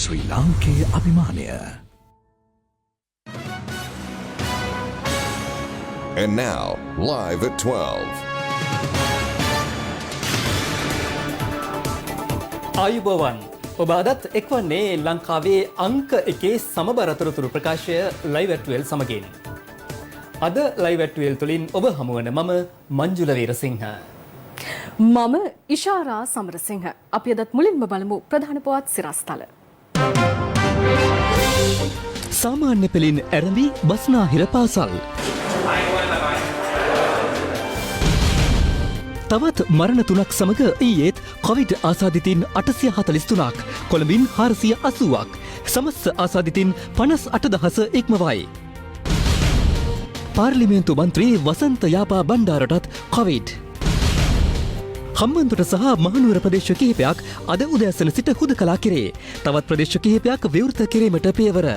ශ්‍රී ලාංකේය අභිමානය. And now, live at 12. ආයුබෝවන් ඔබ අදත් එක්වන්නේ ලංකාවේ අංක එකේ සමබර තොරතුරු ප්‍රකාශය ලයිව් ඇට් 12 සමගින්. අද ලයිව් ඇට් 12 තුලින් ඔබ හමුවන මම මංජුල වීරසිංහ. මම ඉෂාරා සමරසිංහ. අපි අදත් මුලින්ම බලමු ප්‍රධාන පුවත් සිරස්තල. සාමාන්‍ය පෙළින් ඇරඹි බස්නාහිර පාසල්. තවත් මරණ 3ක් සමග ඊයේත් කොවිඩ් ආසාදිතින් 843ක්, කොළඹින් 480ක්, සමස්ත ආසාදිතින් 58000 ඉක්මවයි. පාර්ලිමේන්තු මන්ත්‍රී වසන්ත යාපා බණ්ඩාරටත් කොවිඩ්. හම්බන්තොට සහ මහනුවර ප්‍රදේශ කිහිපයක් අද උදෑසන සිට හුදකලා කෙරේ. තවත් ප්‍රදේශ කිහිපයක් විවෘත කිරීමට පියවර.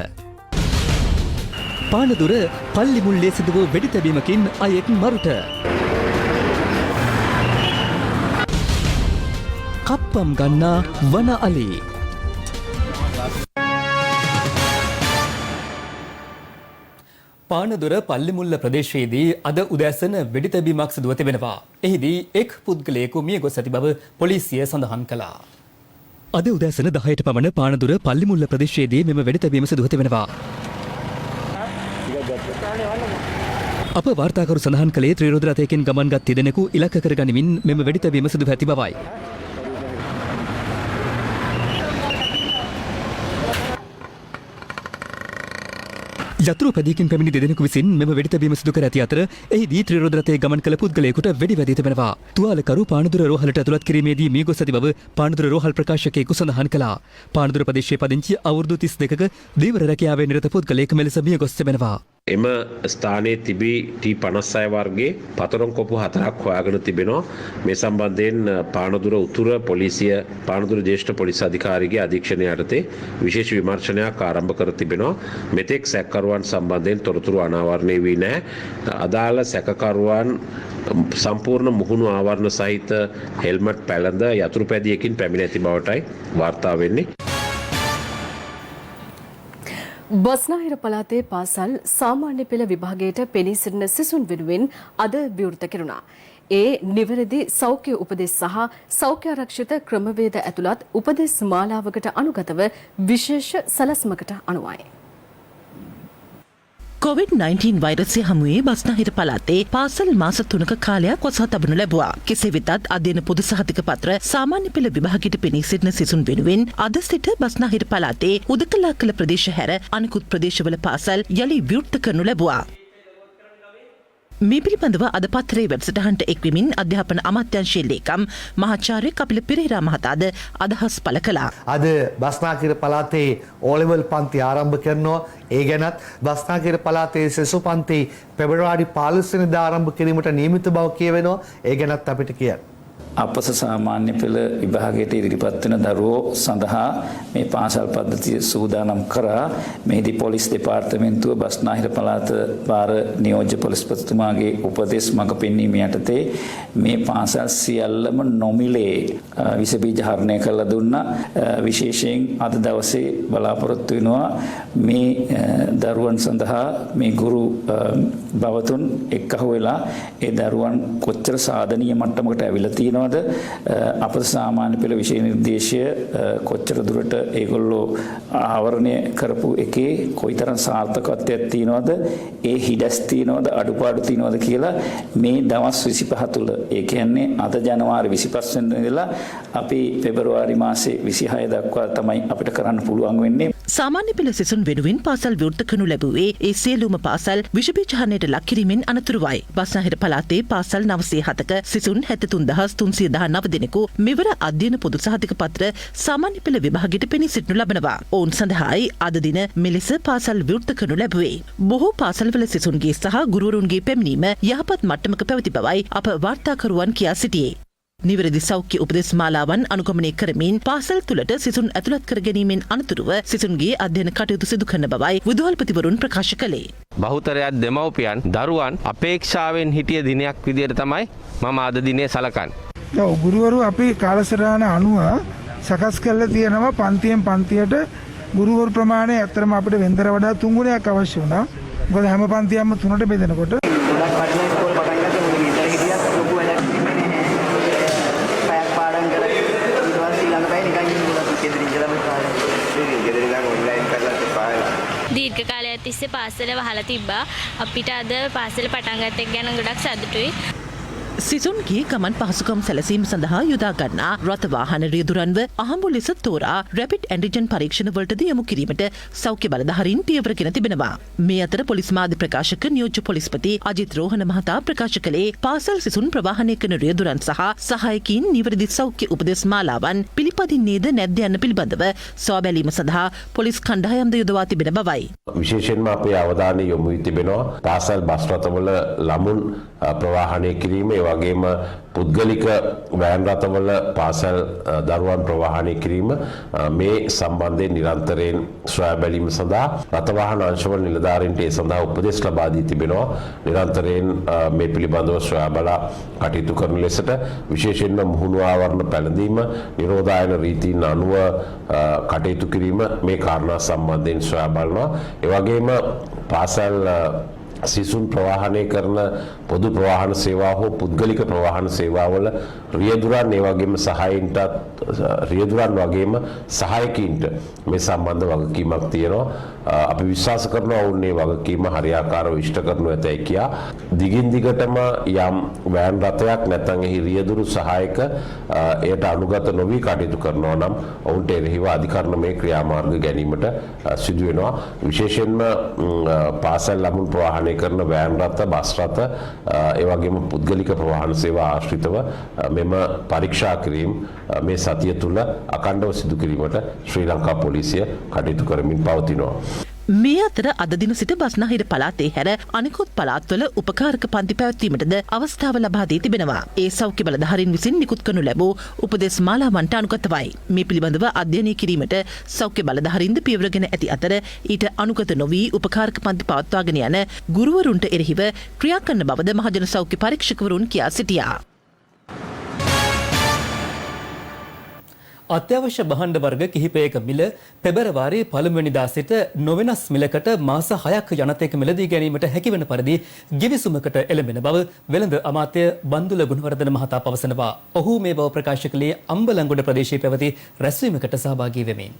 පානදුර පල්ලි මුල්ලේ සිදු වූ වෙඩි තැබීමකින් අයෙක් මරුට. කප්පම් ගන්නා වන අලි. පානදුර පල්ලිමුල්ල ප්‍රදේශයේදී අද උදෑසන වෙඩි තැබීමක් සිදුව තිබෙනවා. එහිදී එක් පුද්ගලයෙකු මිය ගොස් ඇති බව පොලිසිය සඳහන් කළා. අද උදෑසන 10ට පමණ පානදුර පල්ලිමුල්ල ප්‍රදේශයේදී මෙම වෙඩි තැබීම සිදුව තිබෙනවා. අප වාර්තාකරු සඳහන් කළේ ත්‍රිරෝද රථයකින් ගමන්ගත් තිදෙනෙකු ඉලක්ක කර ගනිමින් මෙම වෙඩි තැබීම සිදුව ඇති බවයි. යතුරු පැදියකින් පැමිණි දෙදෙනෙකු විසින් මෙම වෙඩි තැබීම සිදු කර ඇති අතර එහිදී ත්‍රිරෝද රථයේ ගමන් කළ පුද්ගලයෙකුට වෙඩි වැදී තිබෙනවා. තුවාලකරු පානදුර රෝහලට ඇතුළත් කිරීමේදී මිය ගොස් ඇති බව පානදුර රෝහල් ප්‍රකාශකයෙකු සඳහන් කළා. පානදුර ප්‍රදේශයේ පදිංචි අවුරුදු 32ක දීවර රැකියාවේ නිරත පුද්ගලයෙක් මෙලෙස මිය ගොස් තිබෙනවා. එම ස්ථානයේ තිබී T56 වර්ගයේ පතරොන් කොපු 4ක් හොයාගෙන තිබෙනවා. මේ සම්බන්ධයෙන් පානදුර උතුර පොලිසිය පානදුර ජ්‍යෙෂ්ඨ පොලිස් අධිකාරිගේ අධීක්ෂණය යටතේ විශේෂ විමර්ශනයක් ආරම්භ කර තිබෙනවා. මෙතෙක් සැකකරුවන් සම්බන්ධයෙන් තොරතුරු අනාවරණය වී නැහැ. අදාළ සැකකරුවන් සම්පූර්ණ මුහුණු ආවරණ සහිත හෙල්මට් පැළඳ යතුරු පැදියකින් පැමිණ ඇති බවටයි වාර්තා වෙන්නේ. බස්නාහිර පළාතේ පාසල් සාමාන්‍ය පෙළ විභාගයට පෙනී සිටින සිසුන් වෙනුවෙන් අද විවෘත කෙරුණා. ඒ නිවැරදි සෞඛ්‍ය උපදෙස් සහ සෞඛ්‍ය ආරක්ෂිත ක්‍රමවේද ඇතුළත් උපදෙස් මාලාවකට අනුගතව විශේෂ සැලැස්මකට අනුවයි. COVID-19 වෛරසය හමුවේ බස්නාහිර පළාතේ පාසල් මාස 3ක කාලයක් වසා තබනු ලැබුවා. කෙසේ වෙතත් අධ්‍යයන පොදු සහතික පත්‍ර සාමාන්‍ය පෙළ විභාගයට පෙනී සිටින සිසුන් වෙනුවෙන් අද සිට බස්නාහිර පළාතේ උදකලා කළ ප්‍රදේශ හැර අනිකුත් ප්‍රදේශවල පාසල් යලි විවෘත කරනු ලැබුවා. මේ පිළිබඳව අද පත්‍රයේ වැඩසටහනට එක්වෙමින් අධ්‍යාපන අමාත්‍යාංශයේ ලේකම් මහාචාර්ය කපිල පෙරේරා මහතාද අදහස් පළ කළා. අද බස්නාහිර පළාතේ ඕලෙවල් පන්ති ආරම්භ කරනවා. ඒ ගැනත් බස්නාහිර පළාතේ සෙසු පන්ති පෙබරවාරි 15 වෙනිදා ආරම්භ කිරීමට නියමිත බව කියවෙනවා. ඒ ගැනත් අපිට කියන්න. අපස සාමාන්‍ය පෙළ විභාගයට ඉදිරිපත් වෙන දරුවෝ සඳහා මේ පාසල් පද්ධතිය සූදානම් කරා. මෙහිදී පොලිස් දෙපාර්තමේන්තුව බස්නාහිර පළාත පාර නියෝජ්‍ය පොලිස්පතිතුමාගේ උපදෙස් මඟ පෙන්වීම යටතේ මේ පාසල් සියල්ලම නොමිලේ විස බීජ හරණය කළා දුන්නා. විශේෂයෙන් අද දවසේ බලාපොරොත්තු වෙනවා මේ දරුවන් සඳහා මේ ගුරු බවතුන් එක්කහුව වෙලා ඒ දරුවන් කොච්චර සාධනීය මට්ටමකට ඇවිල්ලා තියෙනවා අපේ සාමාන්‍ය පෙළ විෂය නිර්දේශය කොච්චර දුරට ඒගොල්ලෝ ආවරණය කරපු එකේ කොයිතරම් සාර්ථකත්වයක් තියෙනවද, ඒ හිඩස් තියෙනවද, අඩුපාඩු තියෙනවද කියලා මේ දවස් 25 තුල, ඒ කියන්නේ අද ජනවාරි 25 වෙනිදා ඉඳලා අපි පෙබරවාරි මාසේ 26 දක්වා තමයි අපිට කරන්න පුළුවන් වෙන්නේ. සාමාන්‍ය පෙළ සිසුන් වෙනුවෙන් පාසල් විවෘත කරනු ලැබුවේ ඒ සියලුම පාසල් විෂ බීජ හරණයට ලක් කිරීමෙන් අනතුරුවයි. බස්නාහිර පළාතේ පාසල් 907ක සිසුන් 73319 දෙනෙකු මෙවර අධ්‍යයන පොදු සහතික පත්‍ර සාමාන්‍ය පෙළ විභාගයට පෙනී සිටිනු ලබනවා. ඔවුන් සඳහායි අද දින මෙලෙස පාසල් විවෘත කරනු ලැබුවේ. බොහෝ පාසල්වල සිසුන්ගේ සහ ගුරුවරුන්ගේ පැමිණීම යහපත් මට්ටමක පැවති බවයි අප වාර්තාකරුවන් කියා සිටියේ. නිවැරදි සෞඛ්‍ය උපදෙස් මාලාවන් අනුගමනය කරමින් පාසල් තුළට සිසුන් ඇතුළත් කර ගැනීමෙන් අනතුරුව සිසුන්ගේ අධ්‍යයන කටයුතු සිදු කරන බවයි විදුහල්පතිවරුන් ප්‍රකාශ කළේ. බහුතරයක් දෙමව්පියන් දරුවන් අපේක්ෂාවෙන් හිටිය දිනයක් විදියට තමයි මම අද දිනේ සලකන්නේ. ගුරුවරු අපි කාලසටහන අනුව සකස් කරලා තියෙනවා පන්තියෙන් පන්තියට ගුරුවරු ප්‍රමාණය ඇත්තටම අපිට වෙන්දර වඩා 3 ගුණයක් අවශ්‍ය වුණා. මොකද හැම පන්තියක්ම 3ට බෙදෙනකොට දීර්ඝ කාලයක් තිස්සේ පාසල වහලා තිබ්බා. අපිට අද පාසල පටන් ගත්ත එක ගැන ගොඩක් සතුටුයි. සිසුන්ගේ ගමන් පහසුකම් සැලසීම සඳහා යොදා ගන්නා රථ වාහන රියදුරන්ව අහඹු ලෙස තෝරා රැපිඩ් ඇන්ටිජන් පරීක්ෂණ වලටද යොමු කිරීමට සෞඛ්‍ය බලධාරීන් පියවරගෙන තිබෙනවා. මේ අතර පොලිස් මාධ්‍ය ප්‍රකාශක නියෝජ්‍ය පොලිස්පති අජිත් රෝහණ මහතා ප්‍රකාශ කළේ පාසල් සිසුන් ප්‍රවාහනය කරන රියදුරන් සහ සහායකින් නිවැරදි සෞඛ්‍ය උපදෙස් මාලාවන් පිළිපදින්නේද නැද්ද යන්න පිළිබඳව සොයා බැලීම සඳහා පොලිස් කණ්ඩායම්ද යොදවා තිබෙන බවයි. විශේෂයෙන්ම අපේ අවධානය යොමු වී තිබෙනවා පාසල් බස් රථවල ළමුන් ප්‍රවාහනය කිරීම ඒ වගේම පුද්ගලික වෑන් රථවල පාසල් දරුවන් ප්‍රවාහනය කිරීම මේ සම්බන්ධයෙන් නිරන්තරයෙන් සොයා බැලීම සඳහා රථ වාහන අංශවල නිලධාරීන්ට ඒ සඳහා උපදෙස් ලබා දී තිබෙනවා. නිරන්තරයෙන් මේ පිළිබඳව සොයා බලා කටයුතු කරන ලෙසට විශේෂයෙන්ම මුහුණු ආවරණ පැළඳීම නිරෝධායන රීතීන් අනුව කටයුතු කිරීම මේ කාරණා සම්බන්ධයෙන් සොයා බලනවා. ඒ වගේම පාසල් සිසුන් ප්‍රවාහනය කරන පොදු ප්‍රවාහන සේවා හෝ පුද්ගලික ප්‍රවාහන සේවාවල රියදුරන් ඒ වගේම සහායින්ට රියදුරන් වගේම සහායකින්ට මේ සම්බන්ධ වගකීමක් තියෙනවා. අපි විශ්වාස කරනවා ඔවුන් මේ වගකීම හරියාකාරව ඉෂ්ට කරනු ඇතැයි කියා. දිගින් දිගටම යම් වෑන් රථයක් නැත්නම් එහි රියදුරු සහායක එයට අනුගත නොවි කටයුතු කරනවා නම් ඔවුන්ට එරෙහිව අධිකරණමය ක්‍රියාමාර්ග ගැනීමට සිදු වෙනවා. විශේෂයෙන්ම පාසල් ළමුන් ප්‍රවාහනය කරන වෑන් රථ බස් රථ ඒ වගේම පුද්ගලික ප්‍රවාහන සේවා ආශ්‍රිතව මෙම පරීක්ෂා කිරීම මේ සතිය තුල අඛණ්ඩව සිදු කිරීමට ශ්‍රී ලංකා පොලිසිය කටයුතු කරමින් පවතිනවා. මේ අතර අද දින සිට බස්නාහිර පළාතේ හැර අනෙකුත් පළාත්වල උපකාරක පන්ති පැවැත්වීමටද අවස්ථාව ලබා දී තිබෙනවා. ඒ සෞඛ්‍ය බලධාරීන් විසින් නිකුත් කරනු ලැබූ උපදෙස් මාලාවන්ට අනුගතවයි. මේ පිළිබඳව අධ්‍යයනය කිරීමට සෞඛ්‍ය බලධාරීන්ද පියවරගෙන ඇති අතර ඊට අනුගත නොවී උපකාරක පන්ති පවත්වාගෙන යන ගුරුවරුන්ට එරෙහිව ක්‍රියා කරන බවද මහජන සෞඛ්‍ය පරීක්ෂකවරුන් කියා සිටියා. අත්‍යවශ්‍ය භාණ්ඩ වර්ග කිහිපයක මිල පෙබරවාරි 1 වෙනිදා සිට නොවෙනස් මිලකට මාස 6ක් යනතේක මිලදී ගැනීමට හැකිවන පරිදි ගිවිසුමකට එළඹෙන බව වෙළඳ අමාත්‍ය බන්දුල ගුණවර්ධන මහතා පවසනවා. ඔහු මේ බව ප්‍රකාශ කළේ අම්බලන්ගොඩ ප්‍රදේශයේ පැවති රැස්වීමකට සහභාගී වෙමින්.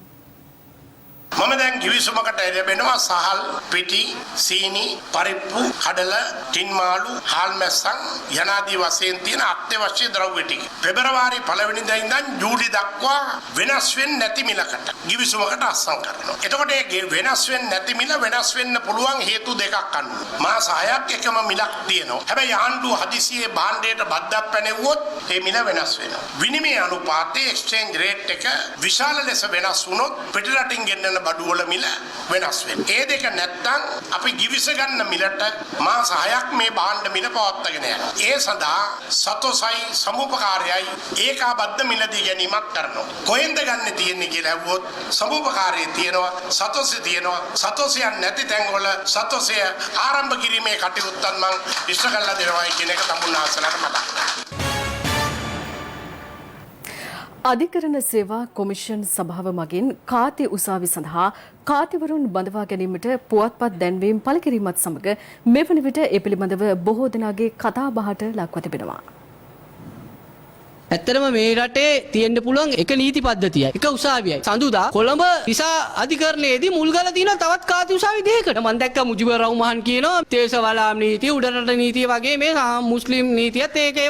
මම දැන් කිවිසුමකට එළඹෙනවා සහල්, පිටි, සීනි, පරිප්පු, කඩල, ටින් මාළු, හාල් මැස්සන් යනාදී වශයෙන් තියෙන අත්‍යවශ්‍ය ද්‍රව්‍ය ටික. පෙබරවාරි 1 වෙනිදා ඉඳන් ජූලි දක්වා වෙනස් වෙන්නේ නැති මිලකට කිවිසුමකට අත්සන් කරනවා. එතකොට මේ වෙනස් වෙන්නේ නැති මිල වෙනස් වෙන්න පුළුවන් හේතු දෙකක් අනුව. මාස 6ක් එකම මිලක් තියෙනවා. හැබැයි ආණ්ඩුව හදිසියේ භාණ්ඩයට බද්දක් පැනෙවුවොත් මේ මිල වෙනස් වෙනවා. විනිමය අනුපාතයේ එක්ස්චේන්ජ් රේට් එක විශාල ලෙස වෙනස් වුණොත් පිටරටින් ගෙන්නන බඩුවල මිල වෙනස් වෙනවා. ඒ දෙක නැත්තම් අපි ගිවිස ගන්න මිලට මාස 6ක් මේ භාණ්ඩ මිල පවත්වාගෙන යනවා. ඒ සඳහා සතොසයි සමුපකාරයයි ඒකාබද්ධ මිලදී ගැනීමක් කරනවා. කොහෙන්ද ගන්න තියෙන්නේ කියලා අහුවොත් සමුපකාරයේ තියෙනවා, සතොසේ තියෙනවා. සතොසයන් නැති තැන්වල සතොසය ආරම්භ කිරීමේ කටයුත්තත් මම ඉෂ්ට කරලා දෙනවා කියන එක තමුන්නාසලට මතක් කරගන්න. අධිකරණ සේවා කොමිෂන් සභාව මගින් කාති උසාවි සඳහා කාතිවරුන් බඳවා ගැනීමට පුවත්පත් දැන්වීම් පළ කිරීමත් සමග මෙවන විට ඒ පිළිබඳව බොහෝ දෙනාගේ කතාබහට ලක්ව තිබෙනවා. ඇත්තටම මේ රටේ තියෙන්න පුළුවන් එක නීති පද්ධතියයි එක උසාවියයි. සඳුදා කොළඹ දිසා අධිකරණයේදී මුල් ගාලා තියෙන තවත් කාති උසාවි දෙකකට. මම දැක්ක මුජිබුර් රහ්මාන් කියනවා තේසවලාම් නීතිය උඩරට නීතිය වගේ මේ මුස්ලිම් නීතියත් ඒක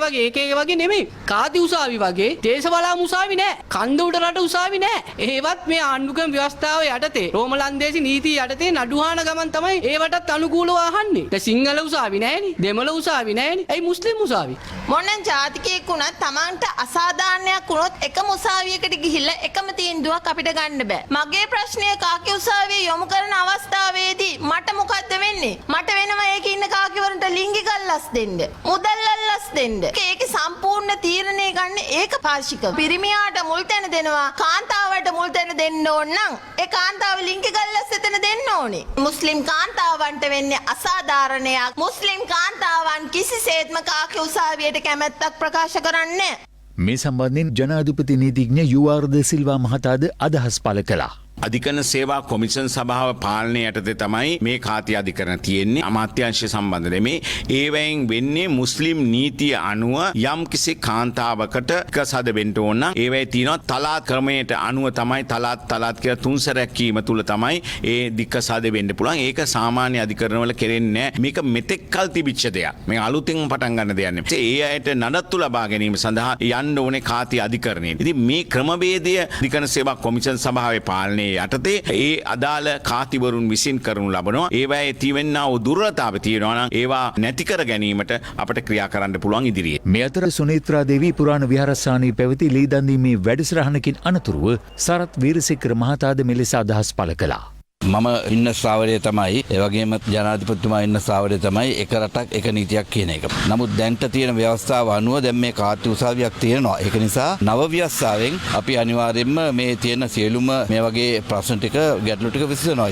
වගේ නෙමෙයි. කාති උසාවි වගේ තේසවලාම් උසාවි නෑ. කන්ද උඩරට උසාවි නෑ. ඒවත් මේ ආණ්ඩුක්‍රම ව්‍යවස්ථාව යටතේ රෝමලන්දේසි නීතිය යටතේ නඩුහාන ගමන් තමයි ඒවටත් අනුකූලව අහන්නේ. දැන් සිංහල උසාවි නෑනේ. දෙමළ උසාවි නෑනේ. ඇයි මුස්ලිම් උසාවි? මොනෙන් ජාතිකයෙක් වුණත් Tamanට අසාධාරණයක් වුණොත් එකම උසාවියකට ගිහිල්ලා එකම තීන්දුවක් අපිට ගන්න බෑ. මගේ ප්‍රශ්නය කාකි උසාවිය යොමු කරන අවස්ථාවේදී මට මොකද්ද වෙන්නේ? මට වෙනවා ඒකේ ඉන්න කාකිවරුන්ට ලිංගික අල්ලස් දෙන්න. මුදල් අල්ලස් දෙන්න. ඒකේ සම්පූර්ණ තීරණය ගන්න ඒකපාක්ෂික. පිරිමියාට මුල් තැන දෙනවා. කාන්තාවට මුල් තැන දෙන්න ඕන නම් ඒ කාන්තාව ලිංගික අල්ලස් එතන දෙන්න ඕනේ. මුස්ලිම් කාන්තාවන්ට වෙන්නේ අසාධාරණයක්. මුස්ලිම් කාන්තාවන් කිසිසේත්ම කාකි උසාවියට කැමැත්තක් ප්‍රකාශ කරන්නේ මේ සම්බන්ධයෙන් ජනාධිපති නීතිඥ යූ.ආර්.ද සිල්වා මහතාද අදහස් පළ කළා. අධිකරණ සේවා කොමිෂන් සභාව පාලනය යටතේ තමයි මේ කාර්ය අධිකරණ තියෙන්නේ. අමාත්‍යාංශය සම්බන්ධ නෙමේ. ඒවැයෙන් වෙන්නේ මුස්ලිම් නීතිය අනුව යම් කිසි කාන්තාවකට එකසද වෙන්න ඕන නම් ඒවැයි තියෙනවා තලාත් ක්‍රමයට අනුව තමයි තලාත් කියලා තුන්සරයක් කීම තුල තමයි ඒ දික්කසාද වෙන්න පුළුවන්. ඒක සාමාන්‍ය අධිකරණවල කෙරෙන්නේ නැහැ. මේක මෙතෙක් කල් තිබිච්ච දෙයක්. මේ අලුතෙන් පටන් ගන්න දෙයක් නෙමෙයි. ඒ අයට නඩත්තු ලබා ගැනීම සඳහා යන්න ඕනේ කාර්ය අධිකරණයට. ඉතින් මේ ක්‍රමවේදය අධිකරණ සේවා කොමිෂන් සභාවේ පාලනයේ යටතේ ඒ අදාළ කාතිවරුන් විසින් කරනු ලබනවා. ඒවායේ තියෙනා වූ දුර්වලතාවය තියෙනවා නම් ඒවා නැති කර ගැනීමට අපට ක්‍රියා කරන්න පුළුවන් ඉදිරියේ. මේ අතර සුනේත්‍රා දේවී පුරාණ විහාරස්ථානයේ පැවති ලී දන් දීමේ වැඩසටහනකින් අනතුරුව සරත් වීරසික්‍ර මහතාද මෙලෙස අදහස් පළ කළා. මම ඉන්න ශ්‍රාවරය තමයි එවගේම ජනාධිපතිතුමා ඉන්න ශ්‍රාවරය තමයි එක රටක් එක නීතියක් කියන එක. නමුත් දැන්ට තියෙන ව්‍යවස්ථාව අනුව දැන් මේ කාර්ය උසාවියක් තියෙනවා. ඒක නිසා නව ව්‍යවස්ථාවෙන් අපි අනිවාර්යයෙන්ම මේ තියෙන සියලුම මේ වගේ ප්‍රශ්න ටික ගැටලු ටික විසඳනවා.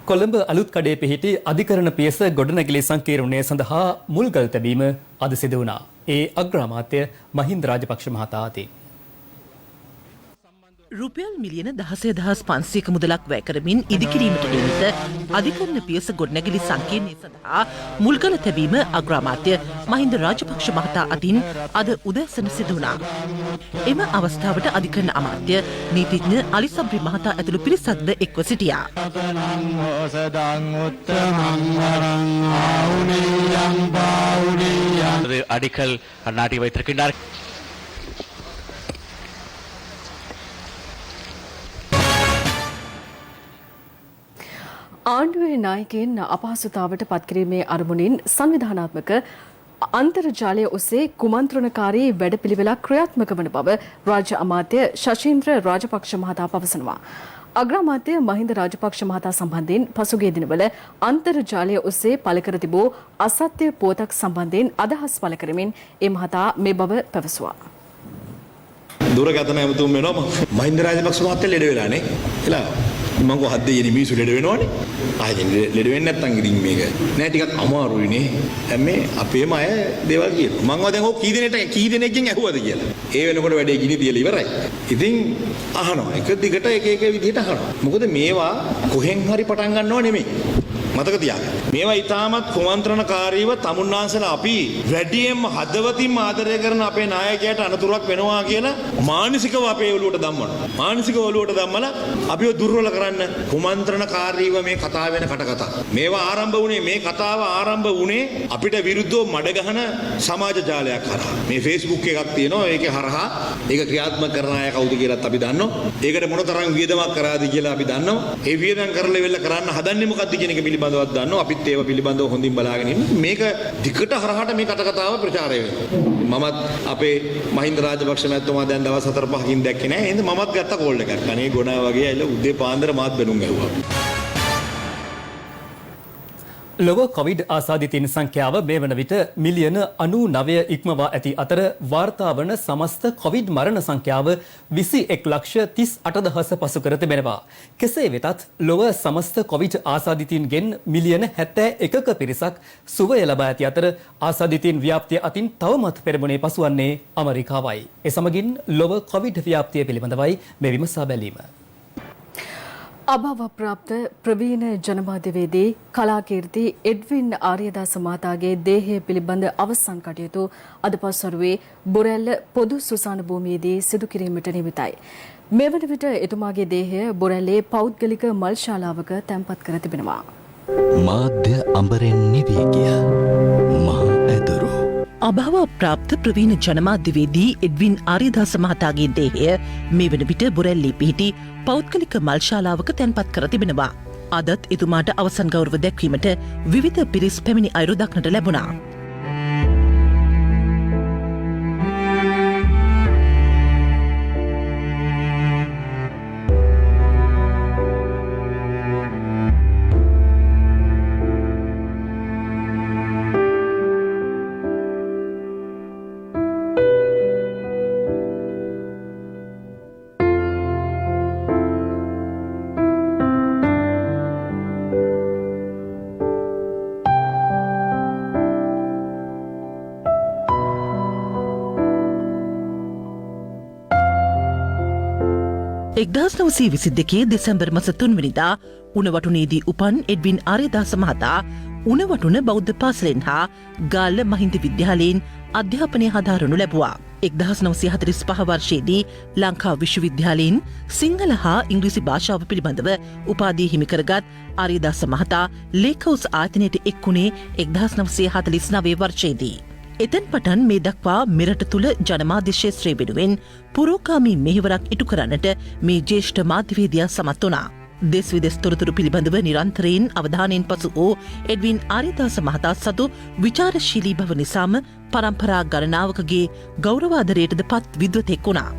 කොළඹ අලුත් කඩේ පිහිටි අධිකරණ පියස ගොඩනැගිලි සංකීර්ණය සඳහා මුල්ගල් තැබීම අද සිදු වුණා. ඒ අග්‍රාමාත්‍ය මහින්ද රාජපක්ෂ මහතා අතින්. රුපියල් මිලියන 16,500ක මුදලක් වැය කරමින් ඉදිකිරීමට නියමිත අධිකරණ පියස ගොඩනැගිලි සංකීර්ණය සඳහා මුල්ගල තැබීම අග්‍රාමාත්‍ය මහින්ද රාජපක්ෂ මහතා අතින් අද උදෑසන සිදු වුණා. එම අවස්ථාවට අධිකරණ අමාත්‍ය නීතිඥ අලි සබ්රි මහතා ඇතුළු පිරිසක්ද එක්ව සිටියා. අඩිකල් நாட்டி வைத்திருக்கின்றார். ආණ්ඩුවේ නායකයන් අපහසුතාවට පත්කිරීමේ අරමුණින් සංවිධානාත්මක අන්තර්ජාලය ඔස්සේ කුමන්ත්‍රණකාරී වැඩපිළිවෙලක් ක්‍රියාත්මක වන බව රාජ්‍ය අමාත්‍ය ශෂීන්ද්‍ර රාජපක්ෂ මහතා පවසනවා. අග්‍රාමාත්‍ය මහින්ද රාජපක්ෂ මහතා සම්බන්ධයෙන් පසුගිය දිනවල අන්තර්ජාලය ඔස්සේ පළ කර තිබූ අසත්‍ය පුවතක් සම්බන්ධයෙන් අදහස් පළ කරමින් ඒ මහතා මේ බව පැවසුවා. දුරකථන ඇමතුම් වෙනවා මහින්ද රාජපක්ෂ මහත්තයා ලෙඩ වෙලානේ. එලා මම කො හද්ද යන්නේ මිනිස්සු ලෙඩ වෙනවනේ. ආයෙත් ලෙඩ වෙන්නේ නැත්තම් ඉතින් මේක නෑ ටිකක් අමාරුයිනේ. දැන් මේ අපේම අය දේවල් කියනවා. මම දැන් ඔය කී දෙනෙක්ගෙන් ඇහුවද කියලා. ඒ වෙනකොට වැඩේ ගිනි තියලා ඉවරයි. ඉතින් අහනවා. එක දිගට එක විදිහට අහනවා. මොකද මේවා කොහෙන් හරි පටන් ගන්නව නෙමෙයි. මතක තියාගන්න. මේවා ඊටමත් කුමන්ත්‍රණකාරීව තමුන්නාන්සලා අපි වැඩියෙන්ම හදවතින්ම ආදරය කරන අපේ නායකයාට අනතුරක් වෙනවා කියලා මානසිකව අපේ ඔළුවට දම්මනවා. මානසිකව ඔළුවට දම්මලා අපිව දුර්වල කරන්න කුමන්ත්‍රණකාරීව මේ කතා වෙන කටකතා. මේවා ආරම්භ වුණේ මේ කතාව ආරම්භ වුණේ අපිට විරුද්ධව මඩ ගහන සමාජ ජාලයක් හරහා. මේ Facebook එකක් තියෙනවා. ඒකේ හරහා ඒක ක්‍රියාත්මක කරන අය කවුද කියලාත් අපි දන්නවා. ඒකට මොනතරම් වියදමක් කරාද කියලා අපි දන්නවා. ඒ වියදම් කරලා ඉවරලා කරන්න හදන්නේ මොකද්ද කියන එක පිළිබඳව දන්නවා. අපිත් ඒව පිළිබඳව හොඳින් බලාගෙන ඉන්න. මේක දිගට හරහාට මේ කතාව ප්‍රචාරය වෙනවා. මමත් අපේ මහින්ද රාජපක්ෂ මහත්මයා දැන් දවස් 4-5කින් දැක්කේ නැහැ. එහෙනම් මමත් ගත්ත කෝල් එකක්. අනේ ගොනා වගේ ඇවිල්ලා උදේ පාන්දර මාත් බැනුම් ඇහුවා. ලොව කොවිඩ් ආසාදිතයින් සංඛ්‍යාව මේ වන විට මිලියන 99 ඉක්මවා ඇති අතර වාර්තා වන සමස්ත කොවිඩ් මරණ සංඛ්‍යාව 21,38,000 පසු කර තිබෙනවා. කෙසේ වෙතත් ලොව සමස්ත කොවිඩ් ආසාදිතයින්ගෙන් මිලියන 71ක පිරිසක් සුවය ලබා ඇති අතර ආසාදිතයින් ව්‍යාප්තිය අතින් තවමත් පෙරමුණේ පසුවන්නේ ඇමරිකාවයි. ඒ සමගින් ලොව කොවිඩ් ව්‍යාප්තිය පිළිබඳවයි මේ විමසා බැලීම. අභාව ප්‍රාප්ත ප්‍රවීණ ජනමාධ්‍යවේදී කලාකීර්ති එඩ්වින් ආර්යදාස මහතාගේ දේහය පිළිබඳ අවසන් කටයුතු අද පස්වරුවේ බොරැල්ල පොදු සුසාන භූමියේදී සිදු කිරීමට නියමිතයි. මෙවන විට එතුමාගේ දේහය බොරැල්ලේ පෞද්ගලික මල් ශාලාවක තැන්පත් කර තිබෙනවා. මාධ්‍ය අඹරෙන් නිවී ගිය මහා ඇදුරු අභාව ප්‍රාප්ත ප්‍රවීණ ජනමාධ්‍යවේදී එඩ්වින් ආර්යදාස මහතාගේ දේහය මේ වන විට බොරැල්ලේ පිහිටි පෞද්ගලික මල් ශාලාවක තැන්පත් කර තිබෙනවා. අදත් එතුමාට අවසන් ගෞරව දැක්වීමට විවිධ පිරිස් පැමිණි අයුරු දක්නට ලැබුණා. 1922 දෙසැම්බර් මස 3 වෙනිදා උණවටුනේදී උපන් එඩ්වින් ආරේදාස මහතා උණවටුන බෞද්ධ පාසලෙන් හා ගාල්ල මහින්ද විද්‍යාලයෙන් අධ්‍යාපනය හදාරනු ලැබුවා. 1945 වර්ෂයේදී ලංකා විශ්වවිද්‍යාලයෙන් සිංහල හා ඉංග්‍රීසි භාෂාව පිළිබඳව උපාධිය හිමිකරගත් ආරේදාස මහතා ලේකවුස් ආයතනයට එක්වුණේ 1949 වර්ෂයේදී. එතැන් පටන් මේ දක්වා මෙරට තුළ ජනමාධ්‍ය ක්ෂේත්‍රය වෙනුවෙන් පුරෝගාමී මෙහෙවරක් ඉටු කරන්නට මේ ජ්‍යෙෂ්ඨ මාධ්‍යවේදියා සමත් වුණා. දෙස් විදෙස් තොරතුරු පිළිබඳව නිරන්තරයෙන් අවධානයෙන් පසු වූ එඩ්වින් ආරේදාස මහතා සතු විචාරශීලී බව නිසාම පරම්පරා ගණනාවකගේ ගෞරවාදරයටද පත් විද්වතෙක් වුණා.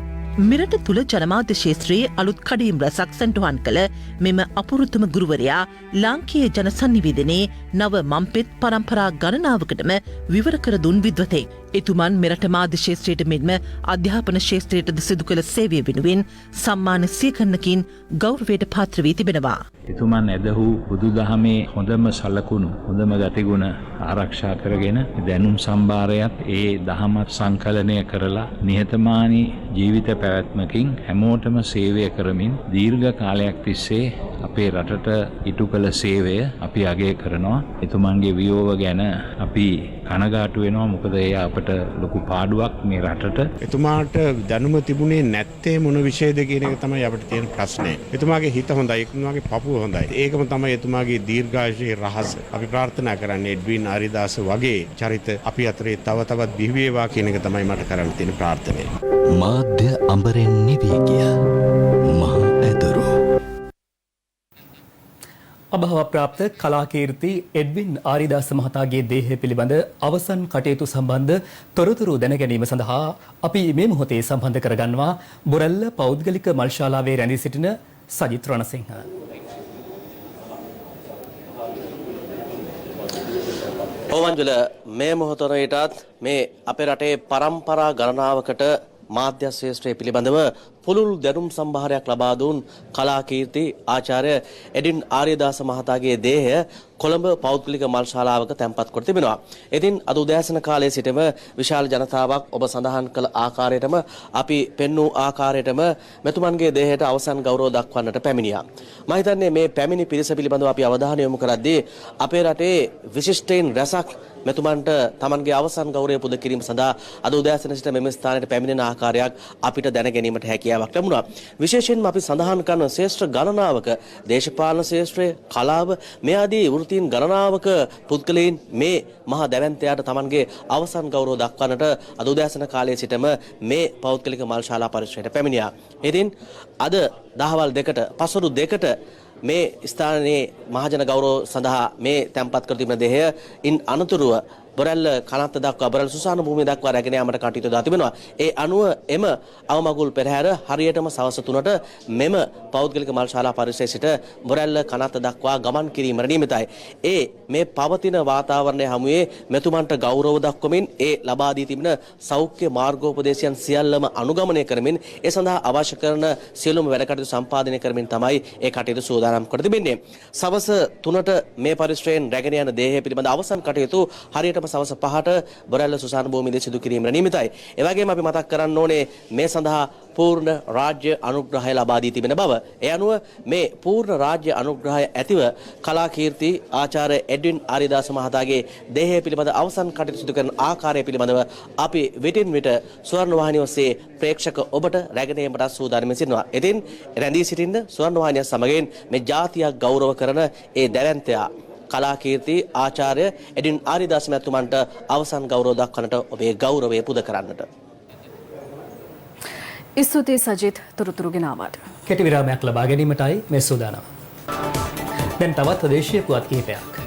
මෙරට තුළ ජනමාධ්‍ය ක්ෂේත්‍රයේ අලුත් කඩීම් රැසක් සැන්ටුහන් කළ මෙම අපුරුතුම ගුරුවරයා ලාංකීය ජන සංනිවේදනයේ නව මම්පෙත් පරම්පරා ගණනාවකටම විවර කර දුන් විද්වතෙක්. එතුමන් මෙරට මාධ්‍ය ක්ෂේත්‍රයට මෙන්ම අධ්‍යාපන ක්ෂේත්‍රයටද සිදු කළ සේවය වෙනුවෙන් සම්මාන සියකරනකින් ගෞරවයට පාත්‍ර වී තිබෙනවා. එතුමන් ඇදහූ බුදුදහමේ හොඳම සලකුණු හොඳම ගතිගුණ ආරක්ෂා කරගෙන දැනුම් සම්භාරයත් ඒ දහමත් සංකලනය කරලා නිහතමානී ජීවිත පැවැත්මකින් හැමෝටම සේවය කරමින් දීර්ඝ කාලයක් තිස්සේ අපේ රටට ඉටු කළ සේවය අපි අගය කරනවා. එතුමන්ගේ වියෝව ගැන අපි කනගාටු වෙනවා. මොකද ඒ අපට ලොකු පාඩුවක් මේ රටට. එතුමාට දැනුම තිබුණේ නැත්තේ මොන විෂයද කියන එක තමයි අපිට තියෙන ප්‍රශ්නේ. එතුමාගේ හිත හොඳයි, එතුමාගේ පපුව හොඳයි. ඒකම තමයි එතුමාගේ දීර්ඝායුෂයේ රහස. අපි ප්‍රාර්ථනා කරන්නේ එඩ්වින් ආරිදාස වගේ චරිත අපි අතරේ තව තවත් බිහි වේවා කියන එක තමයි මට කරන්න තියෙන ප්‍රාර්ථනය. මාධ්‍ය අඹරෙන් නිවී ගිය මහ ඇදුරු. අභාවප්‍රාප්ත කලාකීර්ති එඩ්වින් ආරිදාස මහතාගේ දේහය පිළිබඳ අවසන් කටයුතු සම්බන්ධ තොරතුරු දැනගැනීම සඳහා අපි මේ මොහොතේ සම්බන්ධ කරගන්නවා බොරැල්ල පෞද්ගලික මල්ශාලාවේ රැඳී සිටින සජිත් රණසිංහ. ඕවන්ජල මේ මොහොතේටත් මේ අපේ රටේ පරම්පරා ගණනාවකට මාධ්‍ය ශ්‍රේෂ්ඨය පිළිබඳව පුළුල් දැනුම් සම්භාරයක් ලබා දුන් කලාකීර්ති ආචාර්ය එඩ්වින් ආරිදාස මහතාගේ දේහය කොළඹ පෞද්ගලික මල් ශාලාවක තැන්පත් කර තිබෙනවා. ඉතින් අද උදෑසන කාලයේ සිටම විශාල ජනතාවක් ඔබ සඳහන් කළ ආකාරයටම අපි පෙන්වූ ආකාරයටම මෙතුමන්ගේ දේහයට අවසන් ගෞරව දක්වන්නට පැමිණියා. මම හිතන්නේ මේ පැමිණි පිරිස පිළිබඳව අපි අවධානය යොමු කරද්දී අපේ රටේ විශිෂ්ටයින් රැසක් මෙතුමන්ට තමන්ගේ අවසන් ගෞරවය පුද කිරීම සඳහා අද උදෑසන සිට මෙම ස්ථානයට පැමිණෙන ආකාරයක් අපිට දැන ගැනීමට හැකියාවක් ලැබුණා. විශේෂයෙන්ම අපි සඳහන් කරන ශ්‍රේෂ්ඨ ගණනාවක දේශපාලන ශ්‍රේෂ්ඨය, කලාව මේ ආදී වෘත්තීන් ගණනාවක පුද්ගලයන් මේ මහා දැවැන්තයාට තමන්ගේ අවසන් ගෞරව දක්වන්නට අද උදෑසන කාලයේ සිටම මේ පෞද්ගලික මල් ශාලා පරිසරයට පැමිණියා. ඉතින් අද දහවල් 2ට පසුරු 2ට මේ ස්ථානයේ මහජන ගෞරව සඳහා මේ තැන්පත් කර තිබෙන දේහය ඉන් අනතුරුව බොරැල්ල කනත්ත දක්වා බොරැල්ල සුසාන භූමිය දක්වා රැගෙන යාමට කටයුතු දා තිබෙනවා. ඒ අනුව එම අවමගුල් පෙරහැර හරියටම සවස් 3ට මෙම පෞද්ගලික මල් ශාලා පරිසරයේ සිට බොරැල්ල කනත්ත දක්වා ගමන් කිරීමට නියමිතයි. ඒ මේ පවතින වාතාවරණය හමුවේ මෙතුමන්ට ගෞරව දක්වමින් ඒ ලබා දී තිබෙන සෞඛ්‍ය මාර්ගෝපදේශයන් සියල්ලම අනුගමනය කරමින් ඒ සඳහා අවශ්‍ය කරන සියලුම වැඩ කටයුතු සම්පාදනය කරමින් තමයි ඒ කටයුතු සූදානම් කර තිබෙන්නේ. සවස් 3ට මේ පරිසරයෙන් රැගෙන යන දේහය පිළිබඳ අවසන් කටයුතු හරියටම සවස් 5ට බොරැල්ල සුසාන භූමියේදී සිදු කිරීමට නියමිතයි. ඒ වගේම අපි මතක් කරන්න ඕනේ මේ සඳහා පූර්ණ රාජ්‍ය අනුග්‍රහය ලබා දී තිබෙන බව. ඒ අනුව මේ පූර්ණ රාජ්‍ය අනුග්‍රහය ඇතිව කලාකීර්ති ආචාර්ය එඩ්වින් ආරිදාස මහතාගේ දේහය පිළිබඳ අවසන් කටයුතු සිදු කරන ආකාරය පිළිබඳව අපි විටින් විට ස්වර්ණ වාහිනිය ඔස්සේ ප්‍රේක්ෂක ඔබට රැගෙන ඒමට සූදානම් සිටිනවා. ඉතින් රැඳී සිටින්න ස්වර්ණ වාහිනිය සමගින් මේ ජාතියක් ගෞරව කරන ඒ දැවැන්තයා කලාකීර්ති ආචාර්ය එඩ්වින් ආරිදාස මහත්මයාට අවසන් ගෞරව දක්වන්නට ඔබේ ගෞරවය පුද කරන්නට. ස්තුතියි සජිත් තොරතුරු ගෙනාවට. කෙටි විරාමයක් ලබා ගැනීමටයි මේ සූදානම. දැන් තවත් දේශීය පුවත් කිහිපයක්.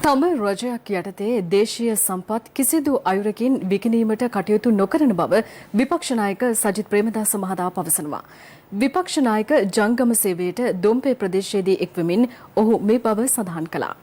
තම රජයක් යටතේ දේශීය සම්පත් කිසිදු අයුරකින් විකිණීමට කටයුතු නොකරන බව විපක්ෂ නායක සජිත් ප්‍රේමදාස මහතා පවසනවා. විපක්ෂ නායක ජංගම සේවයට දොම්පේ ප්‍රදේශයේදී එක්වමින් ඔහු මේ බව සඳහන් කළා.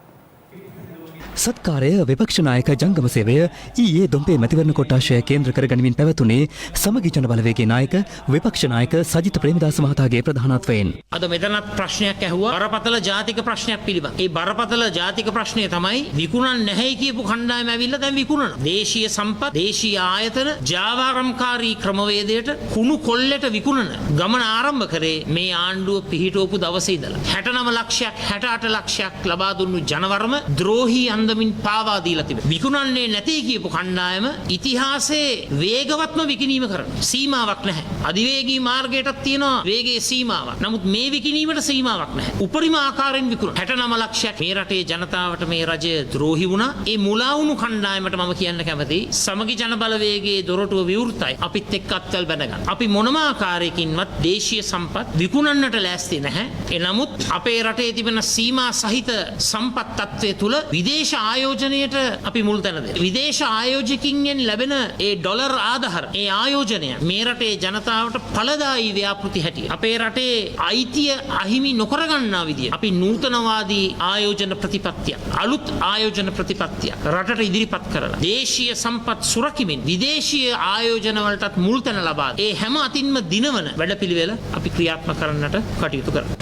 සත්කාරය විපක්ෂ නායක ජංගම සේවය ඊයේ දොම්පේ මැතිවරණ කොට්ටාශය කේන්ද්‍ර කර ගනිමින් පැවතුනේ සමගි ජන බලවේගයේ නායක විපක්ෂ නායක සජිත ප්‍රේමදාස මහතාගේ ප්‍රධානත්වයෙන්. අද මෙතනත් ප්‍රශ්නයක් ඇහුවා බරපතල ජාතික ප්‍රශ්නයක් පිළිබඳ. ඒ බරපතල ජාතික ප්‍රශ්නය තමයි විකුණන්න නැහැ කියපු කණ්ඩායම ඇවිල්ලා දැන් විකුණනවා. දේශීය සම්පත්, දේශීය ආයතන, ජාවාරම්කාරී ක්‍රමවේදයට කුණු කොල්ලට විකුණන ගමන ආරම්භ කරේ මේ ආණ්ඩුව පිහිටවපු දවසේ ඉඳලා. 69 ලක්ෂයක් 68 ලක්ෂයක් ලබා දුන්නු ජනවරම ද්‍රෝහී අන්දමින් පාවා දීලා තිබෙනවා. විකුණන්නේ නැtei කියපු කණ්ඩායම ඉතිහාසයේ වේගවත්ම විකිණීම කරන. සීමාවක් නැහැ. අධිවේගී මාර්ගයටත් තියෙනවා වේගයේ සීමාවක්. නමුත් මේ විකිණීමට සීමාවක් නැහැ. උපරිම ආකාරයෙන් විකුණන 69 ලක්ෂයක් මේ රටේ ජනතාවට මේ රජය ද්‍රෝහි වුණා. ඒ මුලා වුණු කණ්ඩායමට මම කියන්න කැමතියි සමගි ජන බලවේගයේ දොරටුව විවෘතයි. අපිත් එක්ක අත්වල බැඳගන්න. අපි මොනම ආකාරයකින්වත් දේශීය සම්පත් විකුණන්නට ලෑස්ති නැහැ. නමුත් අපේ රටේ තිබෙන සීමා සහිත සම්පත් තත්ත්වය තුල විදේශ ආයෝජනයට අපි මුල් තැන දෙනවා. විදේශ ආයෝජකින්ගෙන් ලැබෙන ඒ ඩොලර් ආධාර ඒ ආයෝජනය මේ රටේ ජනතාවට ඵලදායී ව්‍යාපෘති හැටියට අපේ රටේ අයිතිය අහිමි නොකර ගන්නා විදියට අපි නූතනවාදී ආයෝජන ප්‍රතිපත්තිය අලුත් ආයෝජන ප්‍රතිපත්තිය රටට ඉදිරිපත් කරලා දේශීය සම්පත් සුරකිමින් විදේශීය ආයෝජන වලටත් මුල් තැන ලබා ඒ හැම අතින්ම දිනවන වැඩපිළිවෙල අපි ක්‍රියාත්මක කරන්නට කටයුතු කරනවා.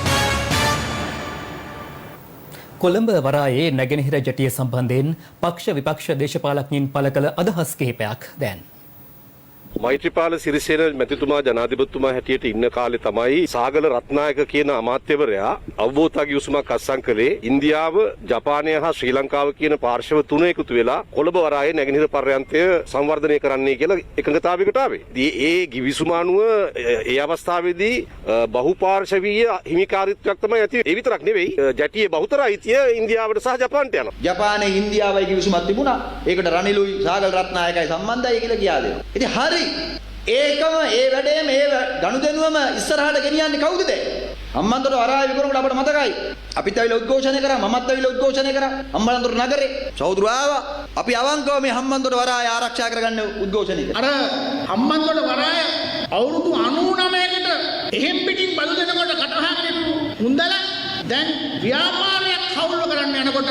කොළඹ වරායේ නැගෙනහිර ජැටිය සම්බන්ධයෙන් පක්ෂ විපක්ෂ දේශපාලඥයින් පළ කළ අදහස් කිහිපයක් දැන්. මෛත්‍රීපාල සිරිසේන මැතිතුමා ජනාධිපතිතුමා හැටියට ඉන්න කාලේ තමයි සාගල රත්නායක කියන අමාත්‍යවරයා අවබෝධතාවගේ උසුමක් අත්සන් කළේ ඉන්දියාව, ජපානය හා ශ්‍රී ලංකාව කියන පාර්ශව තුන එකතු වෙලා කොළඹ වරායේ නැගෙනහිර පර්යන්තය සංවර්ධනය කරන්නයි කියලා එකඟතාවයකට ආවේ. ඒ ගිවිසුම අනුව ඒ අවස්ථාවේදී බහුපාර්ශවීය හිමිකාරීත්වයක් තමයි ඇති. ඒ විතරක් නෙවෙයි ජැටියේ බහුතර අයිතිය ඉන්දියාවට සහ ජපානට යනවා. ජපානයේ ඉන්දියාවයි ගිවිසුමක් තිබුණා. ඒකට රනිලුයි සාගල රත්නායකයි සම්බන්ධයි කියලා කියා දෙනවා. ඉතින් හරි ඒකම ඒ වැඩේම ඒ ගනුදෙනුවම ඉස්සරහට ගෙනියන්නේ කවුද දැන්? හම්බන්තොට වරාය විකුණනකොට අපිට මතකයි. අපිත් ඇවිල්ලා උද්ඝෝෂණය කරා, මමත් ඇවිල්ලා උද්ඝෝෂණය කරා. හම්බන්තොට නගරේ සහෝදරු ආවා. අපි අවංකව මේ හම්බන්තොට වරාය ආරක්ෂා කරගන්න උද්ඝෝෂණය කරා. අර හම්බන්තොට වරාය අවුරුදු 99කට එහෙම් පිටින් බදු දෙනකොට කටහාගෙන මුන්දලා දැන් ව්‍යාපාරයක් කවුල්ව කරන්න යනකොට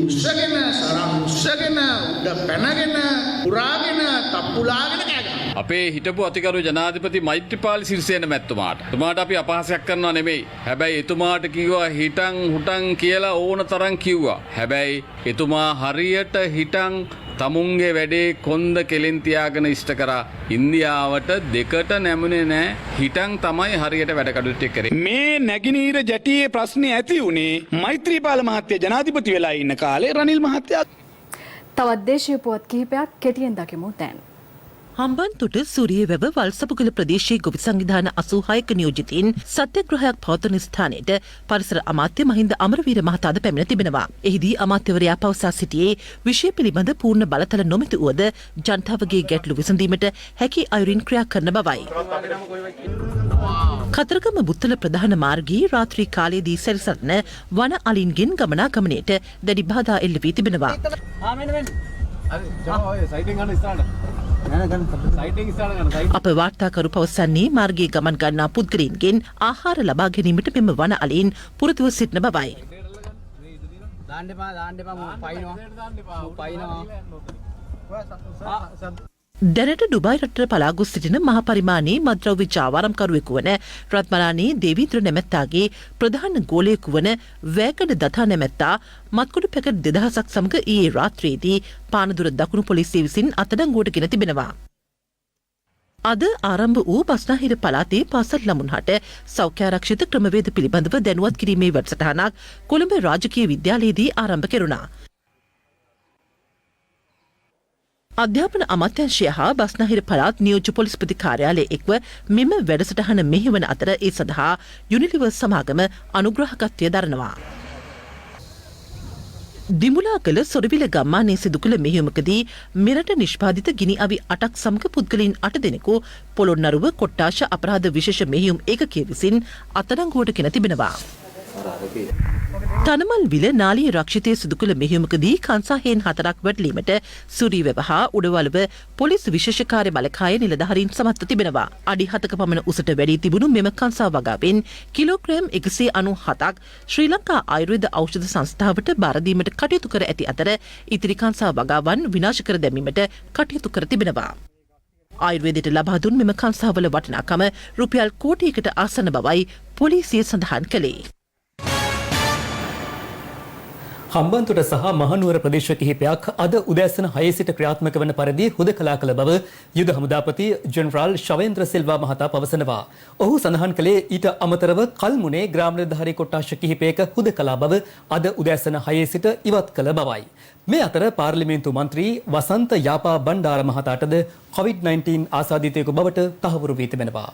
උස්සගෙන සරම් උස්සගෙන උඩ පැනගෙන පුරාගෙන තප්පුලාගෙන කෑගහනවා. අපේ හිටපු අතිගරු ජනාධිපති මෛත්‍රීපාල සිරිසේන මැතිතුමාට එතුමාට අපි අපහාසයක් කරනවා නෙමෙයි. හැබැයි එතුමාට කිව්වා හිටන් හුටන් කියලා ඕන තරම් කිව්වා. හැබැයි එතුමා හරියට හිටන් තමුන්ගේ වැඩේ කොන්ද කෙලෙන් තියාගෙන ඉෂ්ට කරා. ඉන්දියාවට දෙකට නැමුනේ නැහැ. හිටන් තමයි හරියට වැඩ කටයුතු කරේ. මේ නැගිනීර ජැටියේ ප්‍රශ්නේ ඇති උනේ මෛත්‍රීපාල මහත්තයා ජනාධිපති වෙලා ඉන්න කාලේ රනිල් මහත්තයා. තවත් දේශීය පුවත් කිහිපයක් කෙටියෙන් දකිමු දැන්. හම්බන්තොට සූරියවැව වල්සපුගල ප්‍රදේශයේ ගොවි සංවිධාන 86ක නියෝජිතින් සත්‍යග්‍රහයක් පවත්වන ස්ථානයට පරිසර අමාත්‍ය මහින්ද අමරවීර මහතාද පැමිණ තිබෙනවා. එහිදී අමාත්‍යවරයා පවසා සිටියේ විෂය පිළිබඳ පූර්ණ බලතල නොමැති වුවද ජනතාවගේ ගැටලු විසඳීමට හැකි අයුරින් ක්‍රියා කරන බවයි. කතරගම බුත්තල ප්‍රධාන මාර්ගයේ රාත්‍රී කාලයේදී සැරිසරන වන අලින්ගෙන් ගමනාගමනයට දැඩි බාධා එල්ල වී තිබෙනවා. අප වාර්තාකරු පවසන්නේ මාර්ගයේ ගමන් ගන්නා පුද්ගලයන්ගෙන් ආහාර ලබා ගැනීමට මෙම වන අලීන් පුරුදුව සිටින බවයි. දැනට ඩුබායි රටට පලා ගොස් සිටින මහ පරිමාණයේ මත්ද්‍රව්‍ය ජාවාරම්කරුවෙකු වන රත්මලානී දේවීන්ද්‍ර නැමැත්තාගේ ප්‍රධාන ගෝලයෙකු වන වෑගඩ දතා නැමැත්තා මත්කුඩු පැකට් 2000ක් සමග ඊයේ රාත්‍රියේදී පානදුර දකුණු පොලිසිය විසින් අත්අඩංගුවට ගෙන තිබෙනවා. අද ආරම්භ වූ බස්නාහිර පළාතේ පාසල් ළමුන් හට සෞඛ්‍යාරක්ෂිත ක්‍රමවේද පිළිබඳව දැනුවත් කිරීමේ වැඩසටහනක් කොළඹ රාජකීය විද්‍යාලයේදී ආරම්භ කෙරුණා. අධ්‍යාපන අමාත්‍යාංශය හා බස්නාහිර පළාත් නියෝජ්‍ය පොලිස්පති කාර්යාලය එක්ව මෙම වැඩසටහන මෙහෙවන අතර ඒ සඳහා යුනිලිවර් සමාගම අනුග්‍රහකත්වය දරනවා. දිමුලාගල සොරවිල ගම්මානයේ සිදු කළ මෙහෙයුමකදී මෙරට නිෂ්පාදිත ගිනි අවි 8ක් සමග පුද්ගලයන් 8 දෙනෙකු පොළොන්නරුව කොට්ටාශ අපරාධ විශේෂ මෙහෙයුම් ඒකකය විසින් අත්අඩංගුවට ගෙන තිබෙනවා. තනමල් විල නාලිය රක්ෂිතය සිදුකළ මෙහෙයුමකදී කංසාහයෙන් 4ක් වැටලීමට සුරීවැව හා උඩවලව පොලිස් විශේෂකාර්ය බලකාය නිලධාරීන් සමත්ව තිබෙනවා. අඩි 7ක පමණ උසට වැඩි තිබුණු මෙම කංසා වගාවෙන් කිලෝග්‍රෑම් 197ක් ශ්‍රී ලංකා ආයුර්වේද ඖෂධ සංස්ථාවට බාර දීමට කටයුතු කර ඇති අතර ඉතිරි කංසා වගාවන් විනාශ කර දැමීමට කටයුතු කර තිබෙනවා. ආයුර්වේදයට ලබා දුන් මෙම කංසාවල වටිනාකම රුපියල් කෝටියකට ආසන්න බවයි පොලිසිය සඳහන් කළේ. හම්බන්තොට සහ මහනුවර ප්‍රදේශ කිහිපයක් අද උදෑසන 6 සිට ක්‍රියාත්මක වන පරිදි හුදකලා කළ බව යුද හමුදාපති ජෙනරාල් ශවේන්ද්‍ර සිල්වා මහතා පවසනවා. ඔහු සඳහන් කළේ ඊට අමතරව කල්මුනේ ග්‍රාම නිලධාරී කොට්ටාශ කිහිපයක හුදකලා බව අද උදෑසන 6 සිට ඉවත් කළ බවයි. මේ අතර පාර්ලිමේන්තු මන්ත්‍රී වසන්ත යාපා බණ්ඩාර මහතාටද COVID-19 ආසාදිතයෙකු බවට තහවුරු වී තිබෙනවා.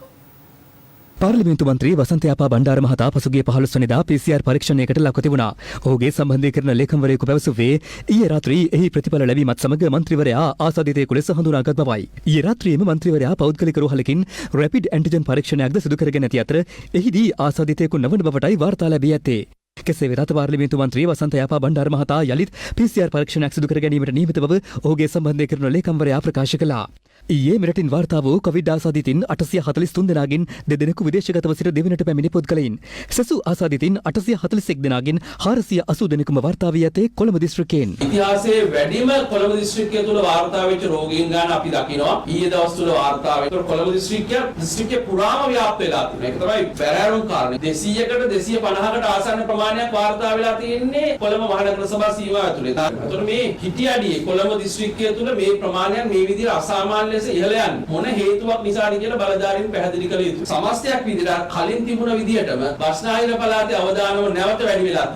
පාර්ලිමේන්තු මන්ත්‍රී වසන්ත යාපා බණ්ඩාර මහතා පසුගිය 15 වෙනිදා PCR පරීක්ෂණයකට ලක්ව තිබුණා. ඔහුගේ සම්බන්ධීකරණ ලේකම්වරයෙකු පැවසුවේ ඊයේ රාත්‍රී එහි ප්‍රතිඵල ලැබීමත් සමග මන්ත්‍රීවරයා ආසාදිතයෙකු ලෙස හඳුනාගත් බවයි. ඊයේ රාත්‍රියේම මන්ත්‍රීවරයා පෞද්ගලික රෝහලකින් රැපිඩ් ඇන්ටිජන් පරීක්ෂණයක්ද සිදු කරගෙන ඇති අතර එහිදී ආසාදිතයෙකු නොවන බවටයි වාර්තා ලැබී ඇත්තේ. කෙසේ වෙතත් පාර්ලිමේන්තු මන්ත්‍රී වසන්ත යාපා බණ්ඩාර මහතා යලිත් PCR පරීක්ෂණයක් සිදු කර ගැනීමට නියමිත බව ඔහුගේ සම්බන්ධීකරණ ලේකම්වරයා ප්‍රකාශ කළා. ඊයේ මෙරටින් වාර්තා වූ කොවිඩ් ආසාදිතින් 843 දෙනාගෙන් දෙදෙනෙකු විදේශගතව සිට දෙවනට පැමිණි පුද්ගලයින්. සෙසු ආසාදිතින් 841 දෙනාගෙන් 480 දෙනෙකුම වාර්තා වී ඇතේ කොළඹ දිස්ත්‍රික්කයෙන්. ඉතිහාසයේ වැඩිම කොළඹ දිස්ත්‍රික්කය තුල වාර්තා වෙච්ච රෝගීන් ගාන අපි දකිනවා. ඊයේ දවස් තුල වාර්තා වෙච්ච කොළඹ දිස්ත්‍රික්කය පුරාම ව්‍යාප්ත වෙලා තියෙනවා. ඒක තමයි බැරෑරුම් කාරණේ. 200කට 250කට ආසන්න ප්‍රමාණයක් වාර්තා වෙලා තියෙන්නේ කොළඹ මහනගර සභා සීමාව ඇතුලේ. ඒතර මේ හිටියඩියේ කොළඹ දිස්ත්‍රික්කය තුල මේ ප්‍රමාණයක් මේ විදිහට අසාමාන්‍ය ලෙස ඉහළ යන්නේ මොන හේතුවක් නිසාද කියලා බලධාරීන් පැහැදිලි කළ යුතුයි. සමස්තයක් විදිහට කලින් තිබුණ විදිහටම බස්නාහිර පළාතේ අවදානම නැවත වැඩි වෙලා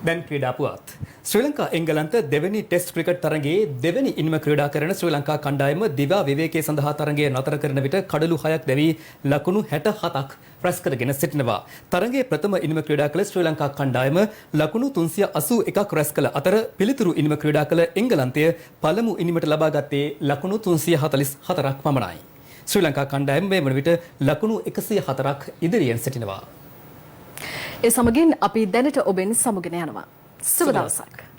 දැන් ක්‍රීඩා පුවත්. ශ්‍රී ලංකා එංගලන්ත දෙවැනි ටෙස්ට් ක්‍රිකට් තරගයේ දෙවැනි ඉනිම ක්‍රීඩා කරන ශ්‍රී ලංකා කණ්ඩායම දිවා විවේකයේ සඳහා තරගය නතර කරන විට කඩලු 6ක් දැවි ලකුණු 67ක් රැස් කරගෙන සිටිනවා. තරගයේ ප්‍රථම ඉනිම ක්‍රීඩා කළ ශ්‍රී ලංකා කණ්ඩායම ලකුණු 381ක් රැස් කළ අතර පිළිතුරු ඉනිම ක්‍රීඩා කළ එංගලන්තය පළමු ඉනිමට ලබා ගත්තේ ලකුණු 344ක් පමණයි. ශ්‍රී ලංකා කණ්ඩායම මේ වන විට ලකුණු 104ක් ඉදිරියෙන් සිටිනවා. ඒ සමගින් අපි දැනට ඔබෙන් සමුගෙන යනවා. සුබ දවසක්.